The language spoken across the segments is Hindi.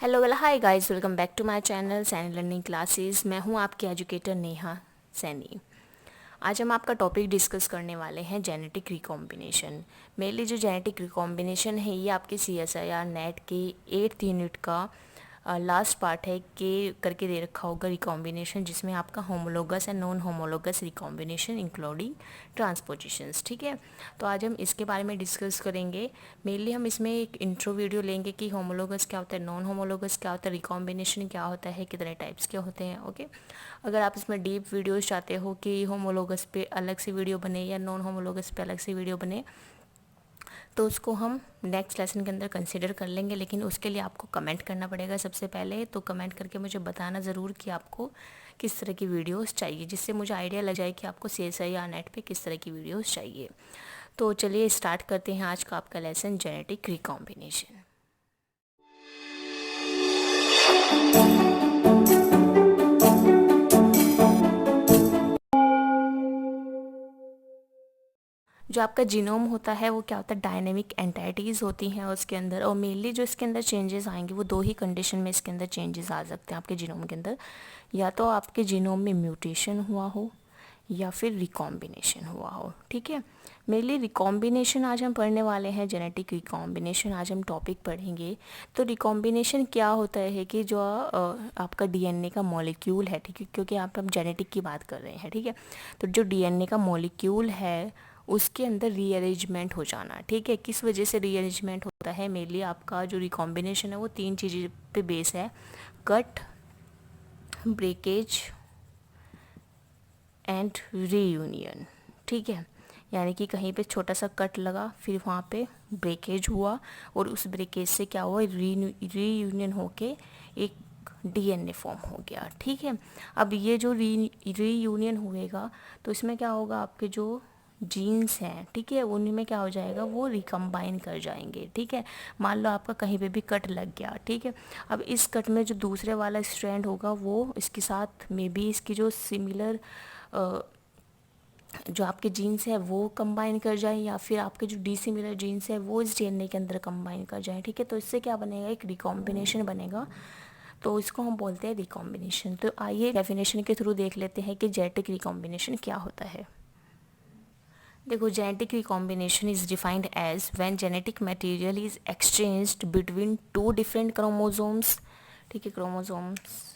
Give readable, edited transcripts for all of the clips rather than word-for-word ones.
Hello well hi guys, welcome back to my channel Saini learning classes. मैं हूं आपकी एजुकेटर नेहा सैनी। आज हम आपका टॉपिक डिस्कस करने वाले हैं जेनेटिक रिकॉम्बिनेशन। मेनली जो जेनेटिक रिकॉम्बिनेशन है ये आपके CSIR नेट के 8th यूनिट का लास्ट पार्ट है के करके दे रखा होगा रिकॉम्बिनेशन, जिसमें आपका homologous and non homologous recombination including transpositions. ठीक है, तो आज हम इसके बारे में डिस्कस करेंगे। मेनली हम इसमें एक इंट्रो वीडियो लेंगे कि होमोलोगस क्या होता है, नॉन होमोलोगस क्या होता है, रिकॉम्बिनेशन क्या होता है, कितने टाइप्स के होते हैं। ओके, अगर आप इसमें डीप वीडियोस चाहते हो कि होमोलोगस पे अलग से वीडियो बने या नॉन होमोलोगस पे अलग से वीडियो बने, तो उसको हम नेक्स्ट लेसन के अंदर कंसिडर कर लेंगे। लेकिन उसके लिए आपको कमेंट करना पड़ेगा सबसे पहले। तो कमेंट करके मुझे बताना ज़रूर कि आपको किस तरह की वीडियोस चाहिए, जिससे मुझे आइडिया लग जाए कि आपको CSIR नेट पे किस तरह की वीडियोस चाहिए। तो चलिए स्टार्ट करते हैं आज का आपका लेसन जेनेटिक रिकॉम्बिनेशन। जो आपका जीनोम होता है वो क्या होता है, डायनेमिक एंटाइटीज़ होती हैं उसके अंदर। और मेनली जो इसके अंदर चेंजेस आएंगे वो दो ही कंडीशन में इसके अंदर चेंजेस आ सकते हैं आपके जीनोम के अंदर। या तो आपके जीनोम में म्यूटेशन हुआ हो या फिर रिकॉम्बिनेशन हुआ हो। ठीक है, मेनली रिकॉम्बिनेशन आज हम पढ़ने वाले हैं, जेनेटिक रिकॉम्बिनेशन आज हम टॉपिक पढ़ेंगे। तो रिकॉम्बिनेशन क्या होता है कि जो आपका DNA का मॉलिक्यूल है, ठीक है, क्योंकि आप अब जेनेटिक की बात कर रहे हैं। ठीक है, तो जो DNA का मॉलिक्यूल है उसके अंदर रीअरेंजमेंट हो जाना। ठीक है, किस वजह से रीअरेंजमेंट होता है, मेनली आपका जो रिकॉम्बिनेशन है वो तीन चीज़ों पे बेस है: कट, ब्रेकेज एंड रीयूनियन। ठीक है, यानी कि कहीं पे छोटा सा कट लगा, फिर वहाँ पे ब्रेकेज हुआ, और उस ब्रेकेज से क्या हुआ, रीयूनियन होके एक DNA फॉर्म हो गया। ठीक है, अब ये जो रीयूनियन हुएगा तो इसमें क्या होगा, आपके जो जीन्स हैं, ठीक है, उनमें में क्या हो जाएगा, वो रिकम्बाइन कर जाएंगे। ठीक है, मान लो आपका कहीं पे भी कट लग गया। ठीक है, अब इस कट में जो दूसरे वाला स्ट्रैंड होगा वो इसके साथ मे बी इसकी जो सिमिलर जो आपके जीन्स है वो कंबाइन कर जाए, या फिर आपके जो डिसिमिलर जीन्स है वो इस DNA के अंदर कंबाइन कर जाए। ठीक है, तो इससे क्या बनेगा, एक रिकॉम्बिनेशन बनेगा। तो इसको हम बोलते हैं रिकॉम्बिनेशन। तो आइए डेफिनेशन के थ्रू देख लेते हैं कि जेनेटिक रिकॉम्बिनेशन क्या होता है। देखो, genetic recombination is defined as when genetic material is exchanged between two different chromosomes. ठीक है, क्रोमोसोम्स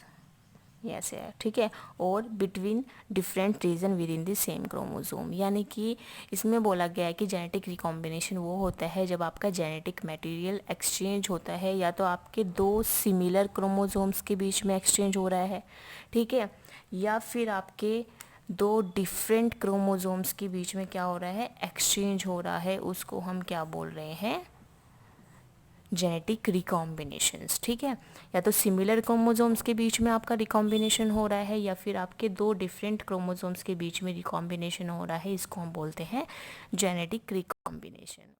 ऐसे है। ठीक है, और between different region within the same chromosome. यानी कि इसमें बोला गया है कि जेनेटिक रिकॉम्बिनेशन वो होता है जब आपका जेनेटिक मटेरियल एक्सचेंज होता है, या तो आपके दो सिमिलर क्रोमोसोम्स के बीच में एक्सचेंज हो रहा है, ठीक है, या फिर आपके दो डिफरेंट क्रोमोसोम्स के बीच में क्या हो रहा है, एक्सचेंज हो रहा है। उसको हम क्या बोल रहे हैं, जेनेटिक रिकॉम्बिनेशंस। ठीक है, या तो सिमिलर क्रोमोसोम्स के बीच में आपका रिकॉम्बिनेशन हो रहा है, या फिर आपके दो डिफरेंट क्रोमोसोम्स के बीच में रिकॉम्बिनेशन हो रहा है। इसको हम बोलते हैं जेनेटिक रिकॉम्बिनेशन।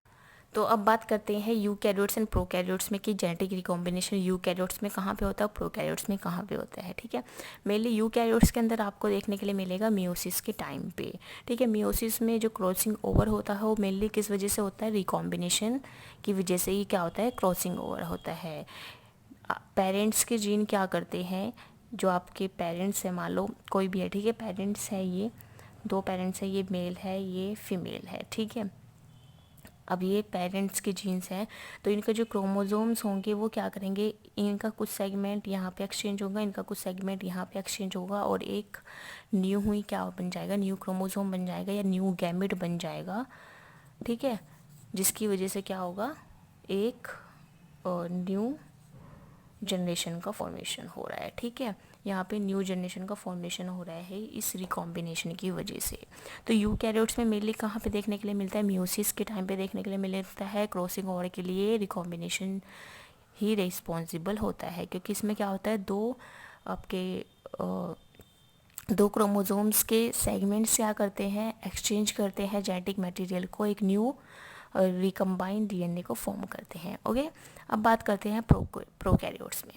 तो अब बात करते हैं यूकैरियोट्स एंड प्रोकैरियोट्स में कि जेनेटिक रिकॉम्बिनेशन यूकैरियोट्स में कहाँ पे होता है, प्रोकैरियोट्स में कहाँ पे होता है। ठीक है, मेनली यूकैरियोट्स के अंदर आपको देखने के लिए मिलेगा मियोसिस के टाइम पे। ठीक है, मियोसिस में जो क्रॉसिंग ओवर होता है वो मेनली किस वजह से होता है, रिकॉम्बिनेशन की वजह से ही क्या होता है, क्रॉसिंग ओवर होता है। पेरेंट्स के जीन क्या करते हैं, जो आपके पेरेंट्स हैं, मान लो कोई भी है, ठीक है, पेरेंट्स है, ये दो पेरेंट्स है, ये मेल है, ये फीमेल है। ठीक है, अब ये पेरेंट्स के जीन्स हैं, तो इनका जो क्रोमोसोम्स होंगे वो क्या करेंगे, इनका कुछ सेगमेंट यहाँ पे एक्सचेंज होगा, इनका कुछ सेगमेंट यहाँ पे एक्सचेंज होगा, और एक न्यू हुई क्या बन जाएगा, न्यू क्रोमोसोम बन जाएगा, या न्यू गैमेट बन जाएगा। ठीक है, जिसकी वजह से क्या होगा, एक न्यू जनरेशन का फॉर्मेशन हो रहा है। ठीक है, यहाँ पे न्यू जनरेशन का फॉर्मेशन हो रहा है इस रिकॉम्बिनेशन की वजह से। तो यूकैरियोट्स में मेनली कहाँ पे देखने के लिए मिलता है, मियोसिस के टाइम पे देखने के लिए मिलता है। क्रॉसिंग ओवर के लिए रिकॉम्बिनेशन ही रिस्पॉन्सिबल होता है, क्योंकि इसमें क्या होता है, दो आपके दो क्रोमोसोम्स के सेगमेंट्स क्या करते हैं, एक्सचेंज करते हैं जेनेटिक मटेरियल को, एक न्यू रिकम्बाइंड DNA को फॉर्म करते हैं। ओके, अब बात करते हैं प्रोकैरियोट्स में।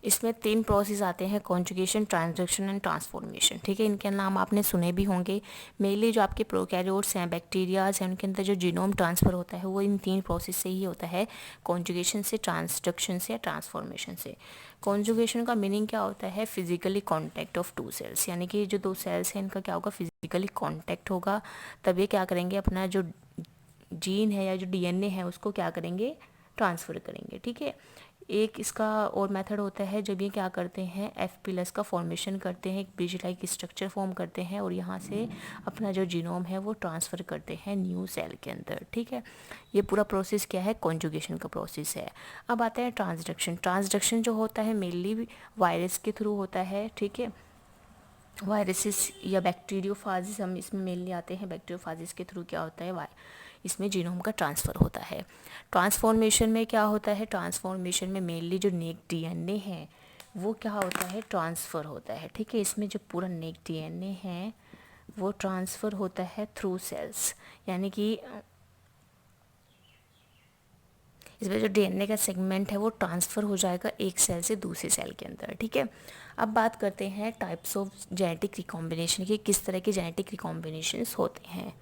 इसमें 3 प्रोसेस आते हैं, कॉन्जुगेशन, ट्रांसडक्शन एंड ट्रांसफॉर्मेशन, ठीक है। इनके नाम आपने सुने भी होंगे। मेनली जो आपके प्रोकैरियोट्स हैं, बैक्टीरियाज हैं, उनके अंदर जो जीनोम ट्रांसफ़र होता है वो इन 3 प्रोसेस से ही होता है, कॉन्जुगेशन से, ट्रांसडक्शन से, ट्रांसफॉर्मेशन से। कॉन्जुगेशन का मीनिंग क्या होता है? फिजिकली कॉन्टैक्ट ऑफ 2 सेल्स, यानी कि जो 2 सेल्स हैं इनका क्या होगा? फिजिकली कॉन्टैक्ट होगा, तब ये क्या करेंगे? अपना जो जीन है या जो डीएनए है उसको क्या करेंगे? ट्रांसफ़र करेंगे, ठीक है। एक इसका और मेथड होता है जब ये क्या करते हैं, F+ का फॉर्मेशन करते हैं, एक ब्रिज लाइक स्ट्रक्चर फॉर्म करते हैं और यहाँ से अपना जो जीनोम है वो ट्रांसफ़र करते हैं न्यू सेल के अंदर, ठीक है। ये पूरा प्रोसेस क्या है? कॉन्जुगेशन का प्रोसेस है। अब आता है ट्रांसडक्शन। ट्रांसडक्शन जो होता है मेनली वायरस के थ्रू होता है, ठीक है। वायरसेस या बैक्टीरियोफाजिस हम इसमें मेनली आते हैं। बैक्टीरियोफाजिस के थ्रू क्या होता है? इसमें जीनोम का ट्रांसफ़र होता है। ट्रांसफॉर्मेशन में क्या होता है? ट्रांसफॉर्मेशन में मेनली जो नेक डीएनए है वो क्या होता है? ट्रांसफ़र होता है, ठीक है। इसमें जो पूरा नेक डीएनए है वो ट्रांसफ़र होता है थ्रू सेल्स, यानी कि इसमें जो डीएनए का सेगमेंट है वो ट्रांसफ़र हो जाएगा एक सेल से दूसरे सेल के अंदर, ठीक है। अब बात करते हैं टाइप्स ऑफ जेनेटिक रिकॉम्बिनेशन की, किस तरह के जेनेटिक रिकॉम्बिनेशंस होते हैं।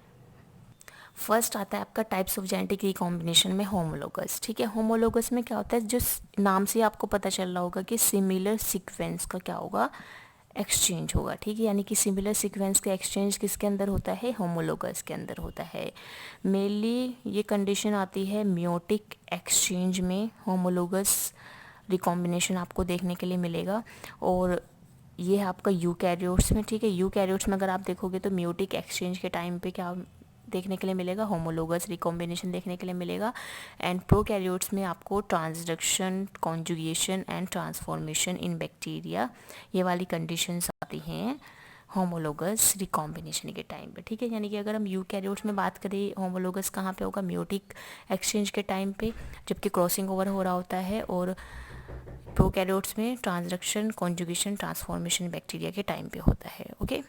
फर्स्ट आता है आपका टाइप्स ऑफ जेनेटिक रिकॉम्बिनेशन में होमोलोगस, ठीक है। होमोलोगस में क्या होता है? जो नाम से आपको पता चल रहा होगा कि सिमिलर सीक्वेंस का क्या होगा? एक्सचेंज होगा, ठीक है। यानी कि सिमिलर सीक्वेंस का एक्सचेंज किसके अंदर होता है? होमोलोगस के अंदर होता है। मेनली ये कंडीशन आती है मियोटिक एक्सचेंज में, होमोलोगस रिकॉम्बिनेशन आपको देखने के लिए मिलेगा। और ये है आपका यूकैरियोट्स में, ठीक है। यूकैरियोट्स में अगर आप देखोगे तो मियोटिक एक्सचेंज के टाइम पे क्या देखने के लिए मिलेगा? होमोलोगस रिकॉम्बिनेशन देखने के लिए मिलेगा। एंड प्रोकैरियोट्स में आपको transduction, conjugation and transformation in bacteria, ये वाली कंडीशंस आती हैं होमोलोगस रिकॉम्बिनेशन के टाइम पे, ठीक है। यानी कि अगर हम यूकैरियोट्स में बात करें, होमोलोगस कहाँ पे होगा? मियोटिक एक्सचेंज के टाइम पे, जबकि क्रॉसिंग ओवर हो रहा होता है। और प्रोकैरियोट्स में ट्रांसडक्शन, कॉन्जुगेशन, ट्रांसफॉर्मेशन बैक्टीरिया के टाइम पे होता है, ओके।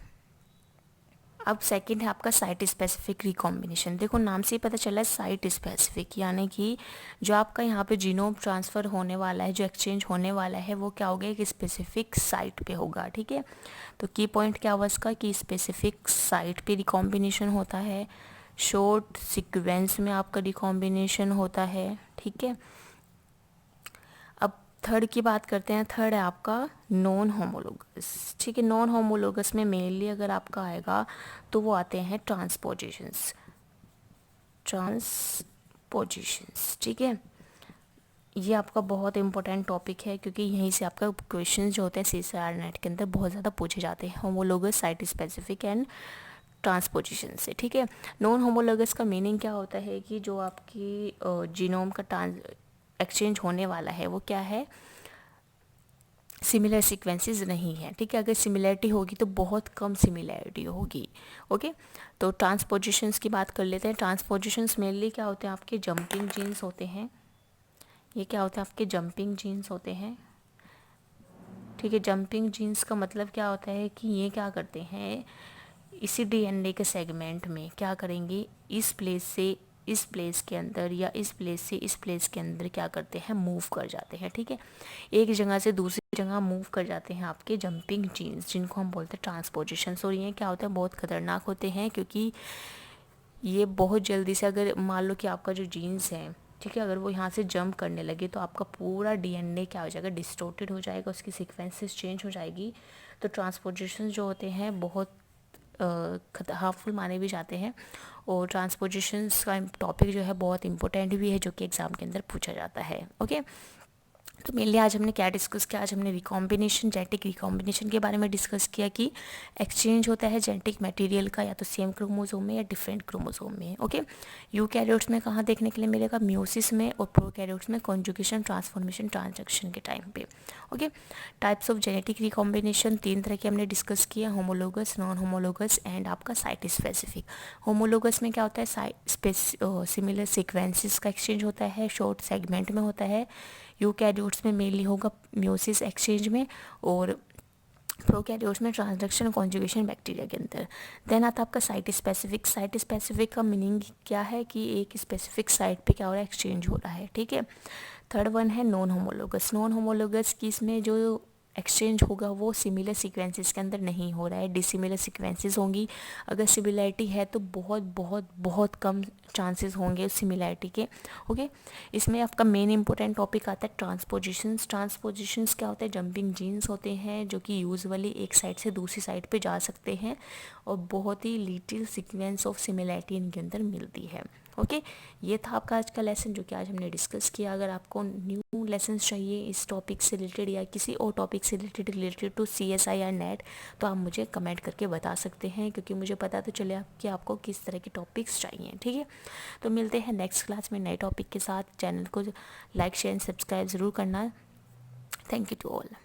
अब सेकंड है आपका साइट स्पेसिफिक रिकॉम्बिनेशन। देखो नाम से ही पता चला है साइट स्पेसिफिक, यानी कि जो आपका यहाँ पे जीनोम ट्रांसफ़र होने वाला है, जो एक्सचेंज होने वाला है वो क्या होगा? एक स्पेसिफिक साइट पे होगा, ठीक है। तो की पॉइंट क्या हुआ इसका? कि स्पेसिफिक साइट पे रिकॉम्बिनेशन होता है, शॉर्ट सीक्वेंस में आपका रिकॉम्बिनेशन होता है, ठीक है। अब थर्ड की बात करते हैं। थर्ड है आपका नॉन होमोलोगस, ठीक है। नॉन होमोलोगस में मेनली अगर आपका आएगा तो वो आते हैं ट्रांसपोजिशंस, ठीक है। ये आपका बहुत इंपॉर्टेंट टॉपिक है क्योंकि यहीं से आपका क्वेश्चन जो होते हैं CSIR नेट के अंदर बहुत ज़्यादा पूछे जाते हैं, homologous, site specific and transposition से, ठीक है। नॉन होमोलोगस का मीनिंग क्या होता है? कि जो आपकी जीनोम का एक्सचेंज होने वाला है वो क्या है? सिमिलर सीक्वेंसेस नहीं है, ठीक है। अगर सिमिलैरिटी होगी तो बहुत कम सिमिलैरिटी होगी, ओके। तो ट्रांसपोजिशंस की बात कर लेते हैं। ट्रांसपोजिशंस मेनली क्या होते हैं? आपके जंपिंग जीन्स होते हैं। ये क्या होते हैं? आपके जंपिंग जीन्स होते हैं, ठीक है। जंपिंग जीन्स का मतलब क्या होता है? कि ये क्या करते हैं? इसी डीएनए के सेगमेंट में क्या करेंगे? इस प्लेस से इस प्लेस के अंदर या इस प्लेस से इस प्लेस के अंदर क्या करते हैं? मूव कर जाते हैं, ठीक है। एक जगह से दूसरी जगह मूव कर जाते हैं आपके जंपिंग जीन्स, जिनको हम बोलते हैं ट्रांसपोजिशंस। और ये क्या होता है? बहुत ख़तरनाक होते हैं क्योंकि ये बहुत जल्दी से, अगर मान लो कि आपका जो जीन्स है, ठीक है, अगर वो यहाँ से जंप करने लगे तो आपका पूरा डीएनए क्या हो जाएगा? डिस्टोर्टेड हो जाएगा, उसकी सीक्वेंसेस चेंज हो जाएगी। तो ट्रांसपोजिशंस जो होते हैं बहुत हार्मफुल माने भी जाते हैं। और ट्रांसपोजिशंस का टॉपिक जो है बहुत इंपॉर्टेंट भी है, जो कि एग्ज़ाम के अंदर पूछा जाता है, ओके। तो मेनली आज हमने क्या डिस्कस किया? आज हमने रिकॉम्बिनेशन, जेनेटिक रिकॉम्बिनेशन के बारे में डिस्कस किया कि एक्सचेंज होता है जेनेटिक मटेरियल का, या तो सेम क्रोमोसोम में या डिफरेंट क्रोमोसोम में, ओके। यूकैरियोट्स में कहाँ देखने के लिए मिलेगा? मियोसिस में। और प्रोकैरियोट्स में कॉन्जुगेशन, ट्रांसफॉर्मेशन, ट्रांसडक्शन के टाइम पे, okay. Types of genetic recombination 3 तरह के हमने डिस्कस किया, होमोलोगस, नॉन होमोलोगस एंड आपका साइट स्पेसिफिक। होमोलोगस में क्या होता है? सिमिलर सीक्वेंसेस का एक्सचेंज होता है, शॉर्ट सेगमेंट में होता है। यूकैरियोट्स में मेनली होगा मियोसिस एक्सचेंज में। और प्रोकैरियोट्स में ट्रांसडक्शन, कॉन्जुगेशन बैक्टीरिया के अंदर। देन आता है आपका साइट स्पेसिफिक। साइट स्पेसिफिक का मीनिंग क्या है? कि एक स्पेसिफिक साइट पे क्या हो रहा है? एक्सचेंज हो रहा है, ठीक है। थर्ड वन है नॉन होमोलोगस। नॉन होमोलोगस की इसमें जो एक्सचेंज होगा वो सिमिलर सीक्वेंसेस के अंदर नहीं हो रहा है, डिसिमिलर सीक्वेंसेस होंगी। अगर सिमिलैरिटी है तो बहुत बहुत बहुत कम चांसेस होंगे उस सिमिलैरिटी के। ओके, इसमें आपका मेन इंपॉर्टेंट टॉपिक आता है ट्रांसपोजिशंस। ट्रांसपोजिशंस क्या होता है? जंपिंग जीन्स होते हैं जो कि यूजुअली एक साइड से दूसरी साइड पे जा सकते हैं और बहुत ही लिटिल सीक्वेंस ऑफ सिमिलैरिटी इनके अंदर मिलती है। ओके, ये था आपका आज का लेसन जो कि आज हमने डिस्कस किया। अगर आपको न्यू लेसन्स चाहिए इस टॉपिक से रिलेटेड या किसी और टॉपिक से रिलेटेड टू CSI या नेट, तो आप मुझे कमेंट करके बता सकते हैं, क्योंकि मुझे पता तो चले कि आपको किस तरह के टॉपिक्स चाहिए। ठीक है, तो मिलते हैं नेक्स्ट क्लास में नए टॉपिक के साथ। चैनल को लाइक शेयर एंड सब्सक्राइब ज़रूर करना। Thank you to all.